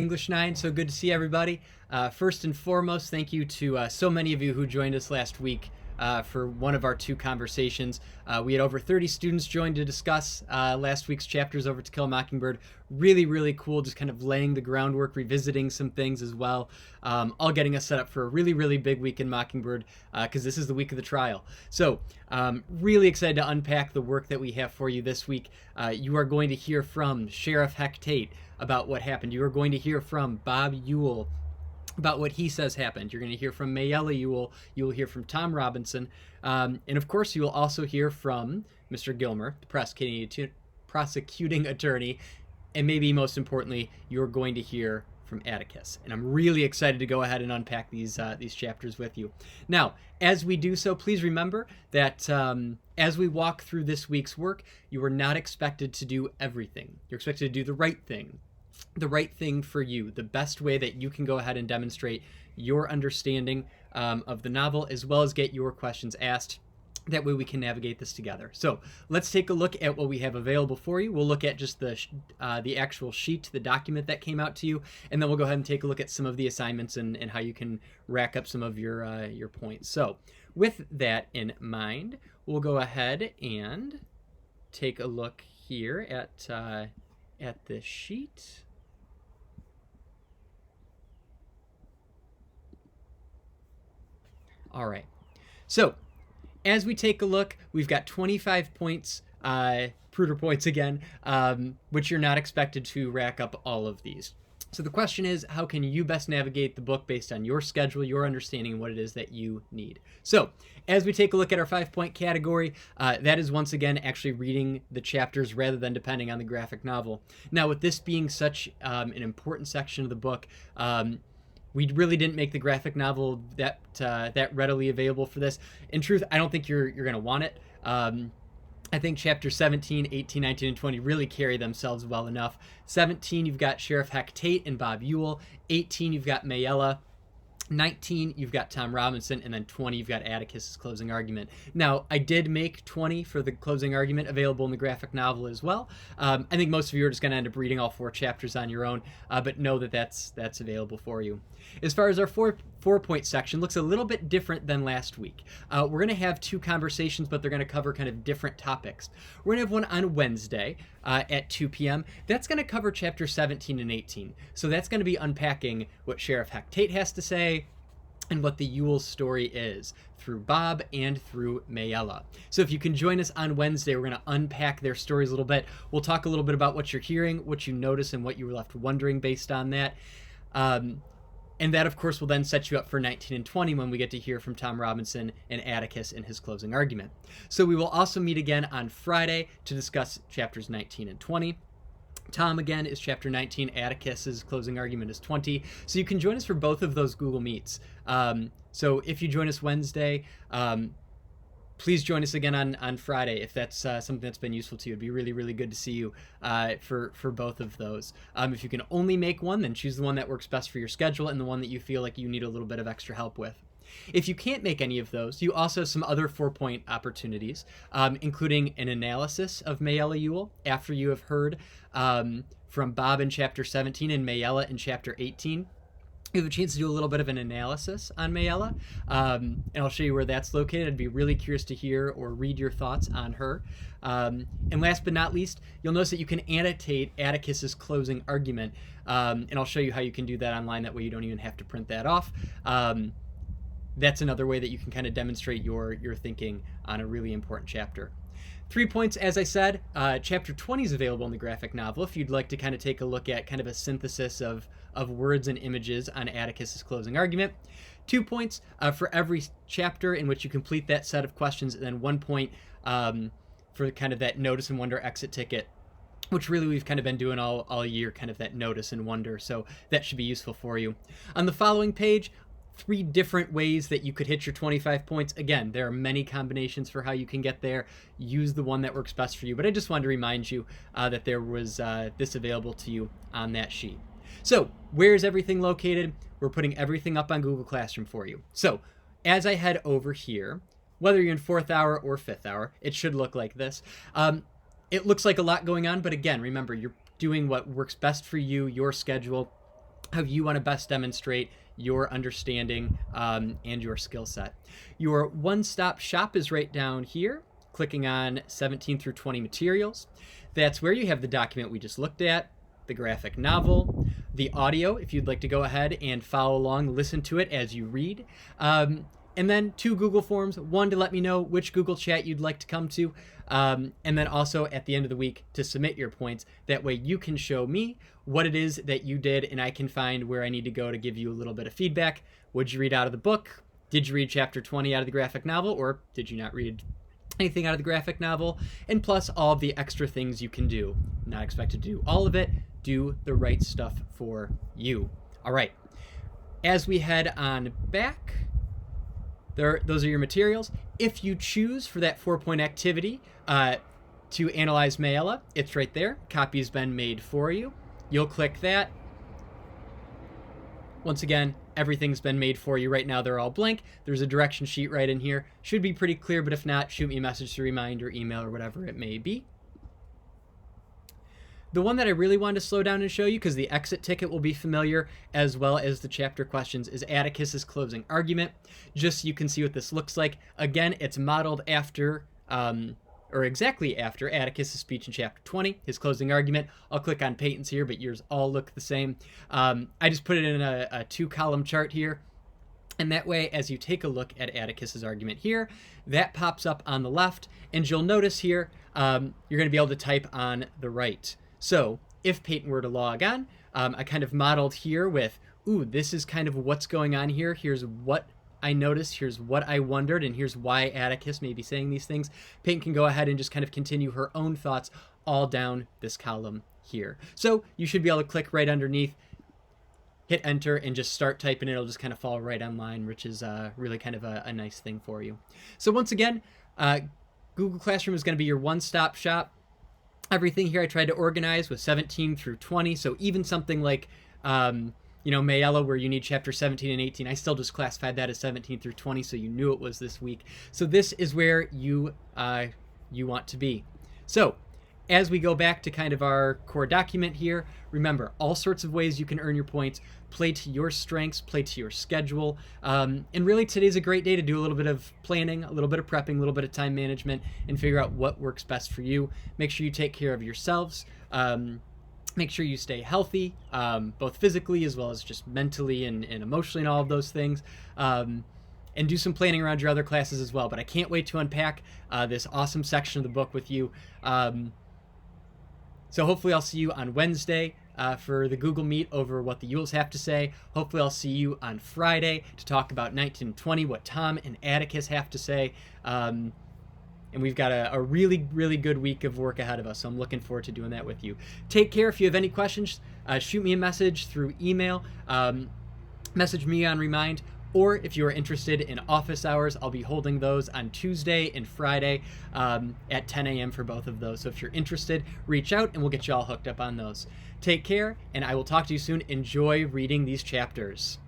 English 9, so good to see everybody. First and foremost, thank you to so many of you who joined us last week for one of our two conversations. We had over 30 students join to discuss last week's chapters over To Kill a Mockingbird. Really, really cool, just kind of laying the groundwork, revisiting some things as well, all getting us set up for a really, really big week in Mockingbird because this is the week of the trial. So really excited to unpack the work that we have for you this week. You are going to hear from Sheriff Heck Tate about what happened. You are going to hear from Bob Ewell about what he says happened. You're going to hear from Mayella Ewell. You will hear from Tom Robinson. And of course, you will also hear from Mr. Gilmer, the prosecuting attorney. And maybe most importantly, you're going to hear from Atticus. And I'm really excited to go ahead and unpack these chapters with you. Now, as we do so, please remember that as we walk through this week's work, you are not expected to do everything. You're expected to do the right thing for you, the best way that you can go ahead and demonstrate your understanding of the novel, as well as get your questions asked. That way we can navigate this together. So let's take a look at what we have available for you. We'll look at just the actual sheet, the document that came out to you, and then we'll go ahead and take a look at some of the assignments and how you can rack up some of your points. So with that in mind, we'll go ahead and take a look here at the sheet. All right. So as we take a look, we've got 25 points, Pruder points again, which you're not expected to rack up all of these. So the question is, how can you best navigate the book based on your schedule, your understanding, and what it is that you need? So as we take a look at our 5-point category, that is once again actually reading the chapters rather than depending on the graphic novel. Now, with this being such an important section of the book, we really didn't make the graphic novel that readily available for this. In truth, I don't think you're going to want it. I think chapters 17, 18, 19, and 20 really carry themselves well enough. 17, you've got Sheriff Heck Tate and Bob Ewell. 18, you've got Mayella. 19, you've got Tom Robinson, and then 20, you've got Atticus's closing argument. Now, I did make 20 for the closing argument available in the graphic novel as well. I think most of you are just going to end up reading all 4 chapters on your own, but know that that's available for you. As far as our four-point section, looks a little bit different than last week. We're going to have 2 conversations, but they're going to cover kind of different topics. We're going to have one on Wednesday at 2 p.m. That's going to cover chapter 17 and 18. So that's going to be unpacking what Sheriff Heck Tate has to say and what the Ewell story is through Bob and through Mayella. So if you can join us on Wednesday, we're going to unpack their stories a little bit. We'll talk a little bit about what you're hearing, what you notice, and what you were left wondering based on that. And that, of course, will then set you up for 19 and 20 when we get to hear from Tom Robinson and Atticus in his closing argument. So we will also meet again on Friday to discuss chapters 19 and 20. Tom, again, is chapter 19. Atticus's closing argument is 20. So you can join us for both of those Google Meets. So if you join us Wednesday, please join us again on Friday if that's something that's been useful to you. It'd be really, really good to see you for both of those. If you can only make one, then choose the one that works best for your schedule and the one that you feel like you need a little bit of extra help with. If you can't make any of those, you also have some other 4-point opportunities, including an analysis of Mayella Ewell after you have heard from Bob in chapter 17 and Mayella in chapter 18. You have a chance to do a little bit of an analysis on Mayella, and I'll show you where that's located. I'd be really curious to hear or read your thoughts on her. And last but not least, you'll notice that you can annotate Atticus's closing argument, and I'll show you how you can do that online. That way you don't even have to print that off. That's another way that you can kind of demonstrate your thinking on a really important chapter. 3 points, as I said, chapter 20 is available in the graphic novel if you'd like to kind of take a look at kind of a synthesis of words and images on Atticus's closing argument. 2 points for every chapter in which you complete that set of questions, and then 1 point for kind of that notice and wonder exit ticket, which really we've kind of been doing all year, kind of that notice and wonder, so that should be useful for you. On the following page, 3 different ways that you could hit your 25 points. Again, there are many combinations for how you can get there. Use the one that works best for you. But I just wanted to remind you that there was this available to you on that sheet. So where's everything located? We're putting everything up on Google Classroom for you. So as I head over here, whether you're in 4th hour or 5th hour, it should look like this. It looks like a lot going on, but again, remember, you're doing what works best for you, your schedule. how you want to best demonstrate your understanding and your skill set. Your one-stop shop is right down here, clicking on 17 through 20 materials. That's where you have the document we just looked at, the graphic novel, the audio, if you'd like to go ahead and follow along, listen to it as you read. And then 2 Google Forms, one to let me know which Google Chat you'd like to come to, and then also at the end of the week to submit your points. That way you can show me what it is that you did, and I can find where I need to go to give you a little bit of feedback. Would you read out of the book? Did you read chapter 20 out of the graphic novel, or did you not read anything out of the graphic novel? And plus all of the extra things you can do. Not expected to do all of it. Do the right stuff for you. All right. As we head on back, those are your materials. If you choose for that 4-point activity to analyze Mayella, it's right there. Copy's been made for you. You'll click that. Once again, everything's been made for you. Right now they're all blank. There's a direction sheet right in here. Should be pretty clear, but if not, shoot me a message to remind or email or whatever it may be. The one that I really wanted to slow down and show you, because the exit ticket will be familiar, as well as the chapter questions, is Atticus's closing argument, just so you can see what this looks like. Again, it's modeled after, or exactly after, Atticus's speech in chapter 20, his closing argument. I'll click on Peyton's here, but yours all look the same. I just put it in a 2-column chart here. And that way, as you take a look at Atticus's argument here, that pops up on the left, and you'll notice here, you're going to be able to type on the right. So if Peyton were to log on, I kind of modeled here with, this is kind of what's going on here. Here's what I noticed. Here's what I wondered. And here's why Atticus may be saying these things. Peyton can go ahead and just kind of continue her own thoughts all down this column here. So you should be able to click right underneath, hit enter, and just start typing. It'll just kind of fall right online, which is really kind of a nice thing for you. So once again, Google Classroom is going to be your one-stop shop. Everything here I tried to organize with 17 through 20. So even something like, Mayella, where you need chapter 17 and 18, I still just classified that as 17 through 20, so you knew it was this week. So this is where you want to be. So as we go back to kind of our core document here, remember all sorts of ways you can earn your points. Play to your strengths, play to your schedule. And really today's a great day to do a little bit of planning, a little bit of prepping, a little bit of time management, and figure out what works best for you. Make sure you take care of yourselves. Make sure you stay healthy, both physically as well as just mentally and emotionally and all of those things. And do some planning around your other classes as well. But I can't wait to unpack this awesome section of the book with you. So hopefully I'll see you on Wednesday for the Google Meet over what the Yules have to say. Hopefully I'll see you on Friday to talk about 19 and 20, what Tom and Atticus have to say. And we've got a really, really good week of work ahead of us, so I'm looking forward to doing that with you. Take care. If you have any questions, shoot me a message through email. Message me on Remind. Or if you are interested in office hours, I'll be holding those on Tuesday and Friday at 10 a.m. for both of those. So if you're interested, reach out and we'll get you all hooked up on those. Take care, and I will talk to you soon. Enjoy reading these chapters.